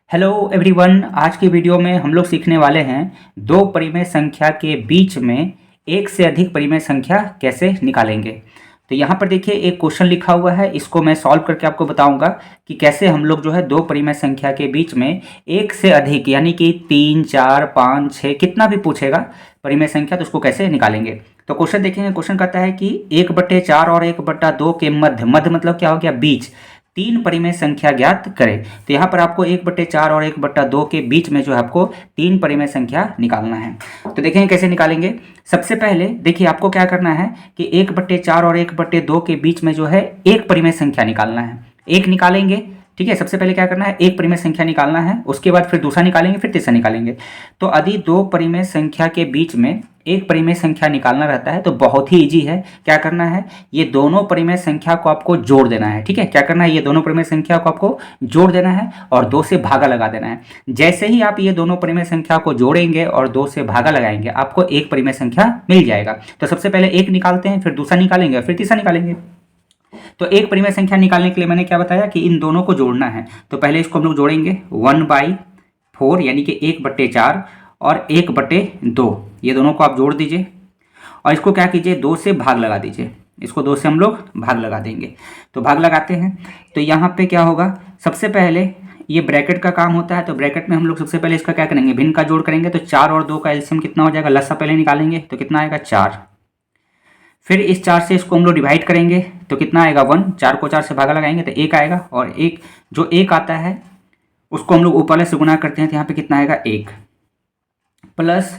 Hello everyone. आज की video में हम लोग सीखने वाले हैं दो परिमेय संख्या के बीच में एक से अधिक परिमेय संख्या कैसे निकालेंगे। तो यहाँ पर देखिए एक क्वेश्चन लिखा हुआ है, इसको मैं सॉल्व करके आपको बताऊंगा कि कैसे हम लोग जो है दो परिमेय संख्या के बीच में एक से अधिक यानी कि 3, 4, 5, 6 कितना भी पूछेगा परिमेय संख्या तो उसको कैसे निकालेंगे। तो क्वेश्चन देखेंगे, क्वेश्चन कहता है कि 1/4 और 1/2 के मध्य मध्य मतलब क्या हो गया, बीच तीन परिमेय संख्या ज्ञात करें। तो यहाँ पर आपको 1/4 और 1/2 के बीच में जो है आपको तीन परिमेय संख्या निकालना है। तो देखेंगे कैसे निकालेंगे। सबसे पहले देखिए आपको क्या करना है कि 1/4 और 1/2 के बीच में जो है एक परिमेय संख्या निकालना है। एक निकालेंगे, ठीक है। सबसे पहले क्या करना है, एक परिमेय संख्या निकालना है, उसके बाद फिर दूसरा निकालेंगे, फिर तीसरा निकालेंगे। तो यदि दो परिमेय संख्या के बीच में एक परिमेय संख्या निकालना रहता है तो बहुत ही इजी है। क्या करना है, ये दोनों परिमेय संख्या को आपको जोड़ देना है। ठीक है, क्या करना है, ये दोनों परिमेय संख्या को आपको जोड़ देना है और 2 से भागा लगा देना है। जैसे ही आप ये दोनों परिमेय संख्या को जोड़ेंगे और 2 से भागा लगाएंगे आपको एक परिमेय संख्या मिल जाएगा। तो सबसे पहले एक निकालते हैं, फिर दूसरा निकालेंगे, फिर तीसरा निकालेंगे। तो एक परिमेय संख्या निकालने के लिए मैंने क्या बताया कि इन दोनों को जोड़ना है। तो पहले इसको हम लोग जोड़ेंगे 1/4 यानी कि 1/4 और 1/2, ये दोनों को आप जोड़ दीजिए और इसको क्या कीजिए, 2 से भाग लगा दीजिए। इसको 2 से हम लोग भाग लगा देंगे। तो भाग लगाते हैं तो यहाँ पे क्या होगा, सबसे पहले ये ब्रैकेट का काम होता है। तो ब्रैकेट में हम लोग सबसे पहले इसका क्या करेंगे, भिन्न का जोड़ करेंगे। तो 4 और 2 का एलसीएम कितना हो जाएगा, लसा पहले निकालेंगे तो कितना आएगा 4। फिर इस 4 से इसको हम लोग डिवाइड करेंगे तो कितना आएगा 1। 4 को 4 से भागा लगाएंगे तो 1 आएगा और एक जो 1 आता है उसको हम लोग ऊपर वाले से गुना करते हैं तो यहाँ पे कितना आएगा 1 प्लस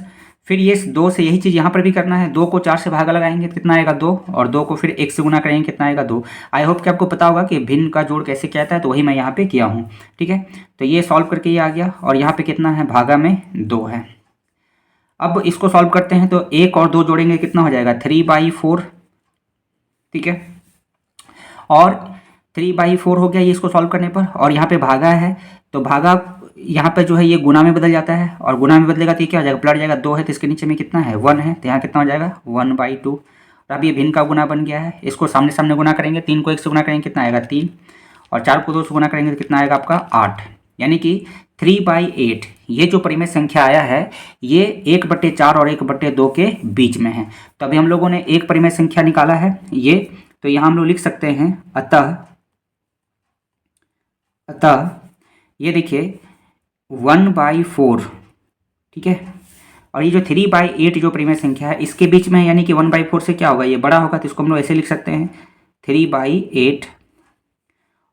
फिर ये 2 से यही चीज़ यहाँ पर भी करना है। 2 को 4 से भागा लगाएंगे तो कितना आएगा 2 और 2 को फिर 1 से गुना करेंगे कितना आएगा 2। आई होप कि आपको पता होगा कि भिन्न का जोड़ कैसे किया जाता है, तो वही मैं यहाँ पे किया हूँ। ठीक है, तो ये सॉल्व करके ये आ गया और यहाँ पे कितना है, भागा में 2 है। अब इसको सॉल्व करते हैं तो 1 और 2 जोड़ेंगे कितना हो जाएगा 3/4। ठीक है, और 3/4 हो गया ये इसको सॉल्व करने पर। और यहाँ पे भागा है तो भागा यहाँ पे जो है ये गुना में बदल जाता है और गुना में बदलेगा तो ये क्या हो जाएगा, पलट जाएगा। 2 है तो इसके नीचे में कितना है 1 है, तो यहाँ कितना हो जाएगा 1/2। और अब ये भिन्न का गुना बन गया है। इसको सामने सामने गुना करेंगे, 3 को 1 से गुना करेंगे कितना आएगा 3 और 4 को 2 से गुना करेंगे तो कितना आएगा आपका 8। यानी कि 3/8 ये जो परिमेय संख्या आया है ये 1/4 और 1/2 के बीच में है। तो अभी हम लोगों ने एक परिमेय संख्या निकाला है ये, तो यहाँ हम लोग लिख सकते हैं अतः ये देखिए 1/4। ठीक है, और ये जो 3/8 जो परिमेय संख्या है इसके बीच में है, यानी कि 1/4 से क्या होगा, ये बड़ा होगा तो इसको हम लोग ऐसे लिख सकते हैं 3/8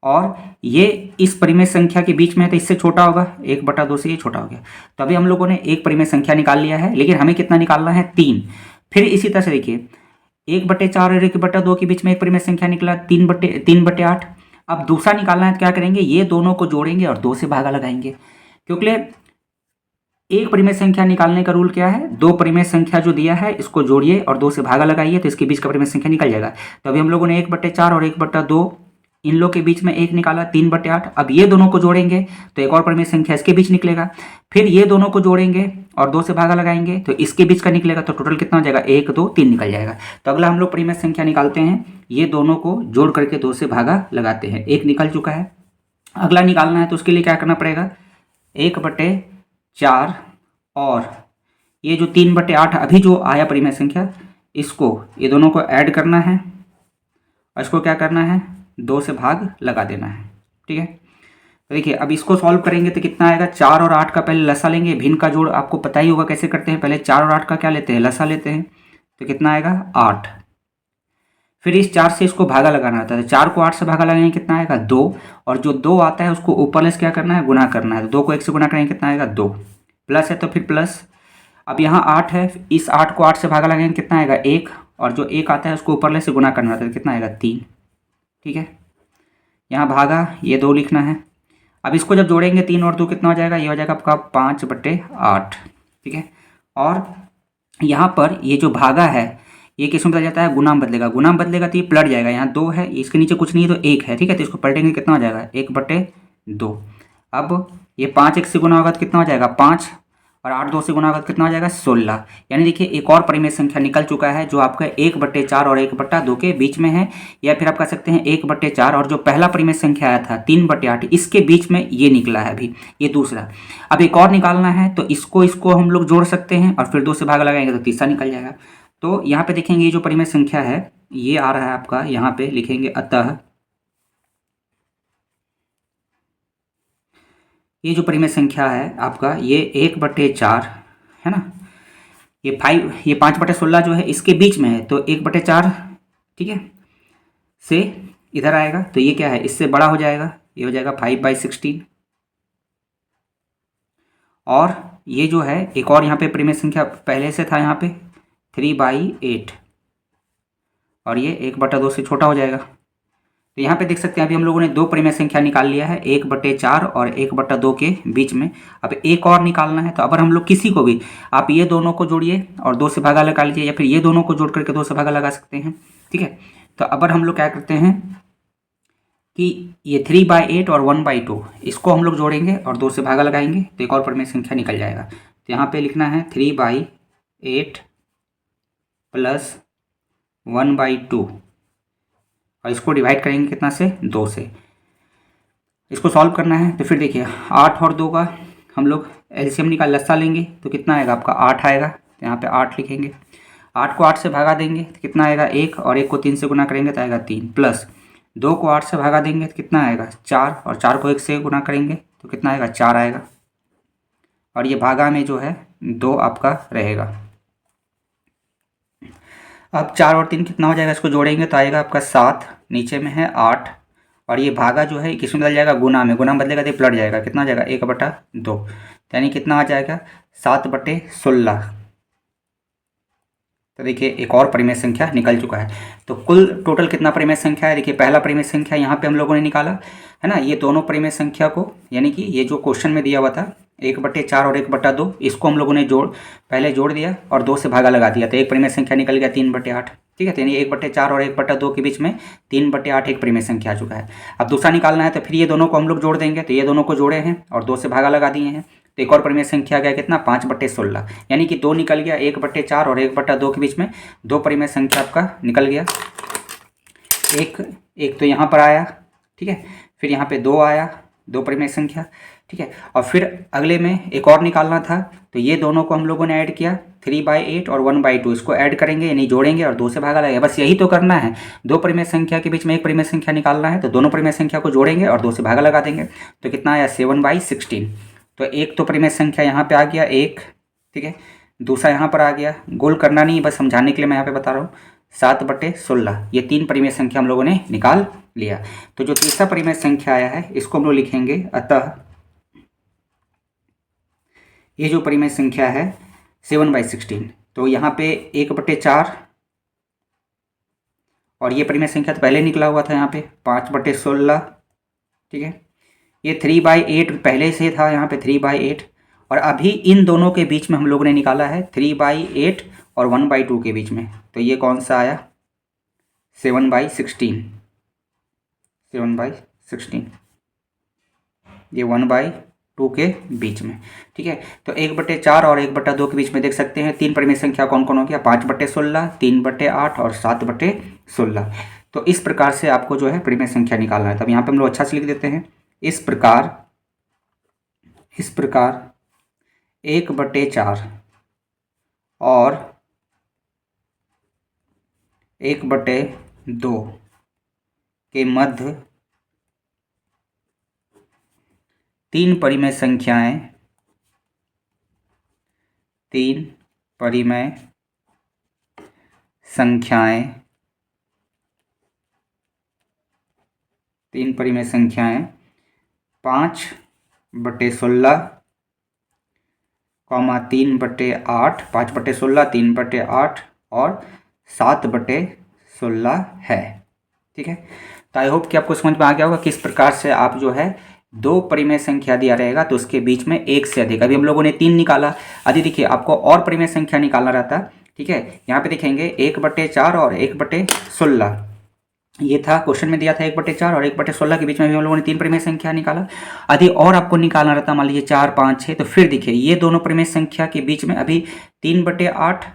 और ये इस परिमेय संख्या के बीच में है तो इससे छोटा होगा 1/2 से ये छोटा हो गया। तो अभी हम लोगों ने एक परिमेय संख्या निकाल लिया है, लेकिन हमें कितना निकालना है 3। फिर इसी तरह से देखिए 1/4 और 1/2 के बीच में एक परिमेय संख्या निकला 3/8। अब दूसरा निकालना है तो क्या करेंगे, ये दोनों को जोड़ेंगे और 2 से भागा लगाएंगे। क्योंकि एक परिमेय संख्या निकालने का रूल क्या है, दो परिमेय संख्या जो दिया है इसको जोड़िए और 2 से भागा लगाइए तो इसके बीच का परिमेय संख्या निकल जाएगा। तो अभी हम लोगों ने 1/4 और 1/2 इन लोग के बीच में एक निकाला 3/8। अब ये दोनों को जोड़ेंगे तो एक और परिमेय संख्या इसके बीच निकलेगा। फिर ये दोनों को जोड़ेंगे और 2 से भागा लगाएंगे तो इसके बीच का निकलेगा। तो टोटल कितना हो जाएगा 1, 2, 3 निकल जाएगा। तो अगला हम लोग परिमेय संख्या निकालते हैं, ये दोनों को जोड़ करके 2 से भागा लगाते हैं। एक निकल चुका है, अगला निकालना है तो उसके लिए क्या करना पड़ेगा, 1/4 और ये जो 3/8 अभी जो आया परिमेय संख्या इसको ये दोनों को ऐड करना है और इसको क्या करना है 2 से भाग लगा देना है। ठीक है, तो देखिए अब इसको सॉल्व करेंगे तो कितना आएगा, 4 और 8 का पहले लसा लेंगे। भिन्न का जोड़ आपको पता ही होगा कैसे करते हैं, पहले 4 और 8 का क्या लेते हैं, लसा लेते हैं। तो कितना आएगा 8। फिर इस 4 से इसको भागा लगाना आता है, तो 4 को 8 से भागा लगाएंगे कितना आएगा 2 और जो 2 आता है उसको ऊपर से क्या करना है, गुना करना है। तो 2 को 1 से गुना करेंगे कितना आएगा 2, प्लस है तो फिर प्लस। अब यहाँ 8 है, इस 8 को 8 से भागा लगाएंगे कितना आएगा 1 और जो 1 आता है उसको ऊपर से गुना करना आता है कितना आएगा 3। ठीक है, यहाँ भागा ये 2 लिखना है। अब इसको जब जोड़ेंगे 3 और 2 कितना हो जाएगा, ये हो जाएगा आपका 5/8। ठीक है, और यहाँ पर ये जो भागा है ये किस में बदल जाता है, गुना में बदलेगा। गुना में बदलेगा तो ये पलट जाएगा, यहाँ 2 है इसके नीचे कुछ नहीं है तो 1 है। ठीक है, तो इसको पलटेंगे कितना हो जाएगा 1/2। अब ये 5 1 से गुना होगा तो कितना हो जाएगा 5 और 8 2 से गुना कर कितना हो जाएगा 16। यानी देखिए एक और परिमेय संख्या निकल चुका है जो आपका 1/4 और 1/2 के बीच में है, या फिर आप कह सकते हैं 1/4 और जो पहला परिमेय संख्या आया था 3/8 इसके बीच में ये निकला है अभी, ये दूसरा। अब एक और निकालना है तो इसको हम लोग जोड़ सकते हैं और फिर 2 से भाग लगाएंगे तो तीसरा निकल जाएगा। तो यहाँ पे देखेंगे ये जो परिमेय संख्या है ये आ रहा है आपका, यहाँ पे लिखेंगे अतः ये जो परिमेय संख्या है आपका ये 1/4 है ना, ये 5/16 जो है इसके बीच में है, तो 1/4 ठीक है से इधर आएगा तो ये क्या है इससे बड़ा हो जाएगा, ये हो जाएगा 5/16। और ये जो है एक और यहाँ पे परिमेय संख्या पहले से था यहाँ पे 3/8 और ये 1/2 से छोटा हो जाएगा। तो यहाँ पे देख सकते हैं अभी हम लोगों ने दो परिमेय संख्या निकाल लिया है, 1/4 और 1/2 के बीच में। अब एक और निकालना है, तो अगर हम लोग किसी को भी आप ये दोनों को जोड़िए और 2 से भागा लगा लीजिए, या फिर ये दोनों को जोड़ करके 2 से भागा लगा सकते हैं। ठीक है, तो अगर हम लोग क्या करते हैं कि ये 3/8 और 1/2 इसको हम लोग जोड़ेंगे और 2 से भागा लगाएंगे तो एक और परिमेय संख्या निकल जाएगा। तो यहाँ पे लिखना है 3/8 प्लस 1/2 और इसको डिवाइड करेंगे कितना से 2 से। इसको सॉल्व करना है तो फिर देखिए 8 और 2 का हम लोग एलसीएम निकाल लस्सा लेंगे तो कितना आएगा आपका 8 आएगा। तो यहाँ पे 8 लिखेंगे, 8 को 8 से भागा देंगे तो कितना आएगा 1 और 1 को 3 से गुना करेंगे तो आएगा 3 प्लस 2 को 8 से भागा देंगे तो कितना आएगा 4 और 4 को 1 से गुना करेंगे तो कितना आएगा 4 आएगा। और ये भागा में जो है 2 आपका रहेगा। अब 4 और 3 कितना हो जाएगा, इसको जोड़ेंगे तो आएगा आपका 7, नीचे में है 8 और ये भागा जो है किसमें बदल जाएगा गुना में, गुना बदलेगा तो पलट जाएगा, कितना आ जाएगा 1/2 यानी कितना आ जाएगा 7/16। तो देखिए एक और परिमेय संख्या निकल चुका है। तो कुल टोटल कितना परिमेय संख्या है, देखिए पहला परिमेय संख्या यहाँ पे हम लोगों ने निकाला है ना, ये दोनों परिमेय संख्या को यानी कि ये जो क्वेश्चन में दिया हुआ था 1/4 और 1/2 इसको हम लोगों ने पहले जोड़ दिया और 2 से भागा लगा दिया तो एक परिमेय संख्या निकल गया 3/8। ठीक है, तो यानी 1/4 और 1/2 के बीच में 3/8 एक परिमेय संख्या आ चुका है। अब दूसरा निकालना है तो फिर ये दोनों को हम लोग जोड़ देंगे, तो ये दोनों को जोड़े हैं और 2 से भागा लगा दिए हैं तो एक और परिमेय संख्या गया कितना 5/16 यानी कि 2 निकल गया, 1/4 और 1/2 के बीच में 2 परिमेय संख्या आपका निकल गया। एक तो यहाँ पर आया, ठीक है, फिर यहाँ पे 2 आया, 2 परिमेय संख्या। ठीक है, और फिर अगले में एक और निकालना था तो ये दोनों को हम लोगों ने ऐड किया 3/8 और 1/2 इसको ऐड करेंगे यानी जोड़ेंगे और 2 से भागा लगेगा, बस यही तो करना है। 2 परिमेय संख्या के बीच में एक परिमेय संख्या निकालना है तो दोनों परिमेय संख्या को जोड़ेंगे और 2 से भागा लगा देंगे तो कितना आया 7/16। तो एक तो परिमेय संख्या यहाँ पे आ गया 1, ठीक है, दूसरा यहाँ पर आ गया, गोल करना नहीं बस समझाने के लिए मैं यहाँ पे बता रहा हूँ 7/16। ये 3 परिमेय संख्या हम लोगों ने निकाल लिया। तो जो तीसरा परिमेय संख्या आया है इसको हम लोग लिखेंगे अतः ये जो परिमेय संख्या है 7/16। तो यहाँ पे 1/4 और ये परिमेय संख्या तो पहले निकला हुआ था यहाँ पे 5/16। ठीक है, ये 3/8 पहले से था यहाँ पे 3/8 और अभी इन दोनों के बीच में हम लोगों ने निकाला है 3/8 और 1/2 के बीच में, तो ये कौन सा आया 7/16। 7/16 ये 1/2 के बीच में। ठीक है, तो 1/4 और 1/2 के बीच में देख सकते हैं 3 परिमेय संख्या कौन कौन हो गया 5/16, 3/8 और 7/16। तो इस प्रकार से आपको जो है परिमेय संख्या निकालना है। तब यहाँ पे हम लोग अच्छा से लिख देते हैं इस प्रकार 1/4 और 1/2 के मध्य 3 परिमेय संख्याएं 3 परिमेय संख्याएं 5/16, 3/8, 5/16, 3/8 और 7/16 है। ठीक है, तो आई होप कि आपको समझ में आ गया होगा किस प्रकार से आप जो है 2 परिमेय संख्या दिया रहेगा तो उसके बीच में एक से अधिक, अभी हम लोगों ने 3 निकाला, अभी देखिए आपको और परिमेय संख्या निकालना रहता। ठीक है, यहाँ पे देखेंगे 1/4 और 1/16 ये था क्वेश्चन में दिया था 1/4 और 1/16 के बीच में भी हम लोगों ने 3 परिमेय संख्या निकाला। यदि और आपको निकालना रहता मान लीजिए 4, 5, 6, तो फिर देखिए ये दोनों परिमेय संख्या के बीच में अभी 3/8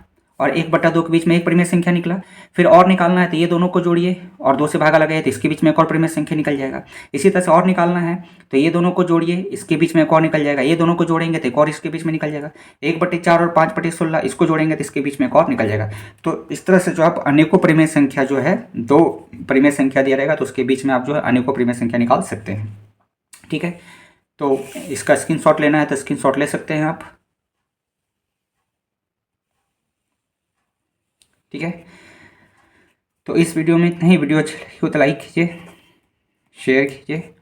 और 1/2 के बीच में एक परिमेय संख्या निकला। फिर और निकालना है तो ये दोनों को जोड़िए और 2 से भागा लगाइए तो इसके बीच में एक और परिमेय संख्या निकल जाएगा। इसी तरह से और निकालना है तो ये दोनों को जोड़िए, इसके बीच में एक और निकल जाएगा। ये दोनों को जोड़ेंगे तो एक और इसके बीच में निकल जाएगा। 1/4 और 5/16 इसको जोड़ेंगे तो इसके बीच में एक और निकल जाएगा। तो इस तरह से जो आप अनेकों परिमेय संख्या जो है, 2 परिमेय संख्या दिया रहेगा तो उसके बीच में आप जो है अनेकों परिमेय संख्या निकाल सकते हैं। ठीक है, तो इसका स्क्रीनशॉट लेना है तो स्क्रीनशॉट ले सकते हैं आप। ठीक है, तो इस वीडियो में इतना ही। वीडियो अच्छी लगी हो तो लाइक कीजिए, शेयर कीजिए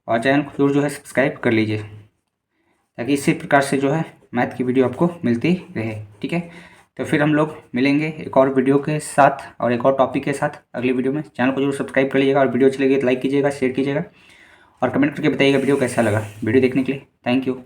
और चैनल को जरूर जो है सब्सक्राइब कर लीजिए, ताकि इसी प्रकार से जो है मैथ की वीडियो आपको मिलती रहे। ठीक है, तो फिर हम लोग मिलेंगे एक और वीडियो के साथ और एक और टॉपिक के साथ अगली वीडियो में। चैनल को जरूर सब्सक्राइब कर लीजिएगा और वीडियो अच्छी लगी तो लाइक कीजिएगा, शेयर कीजिएगा और कमेंट करके बताइएगा वीडियो कैसा लगा। वीडियो देखने के लिए थैंक यू।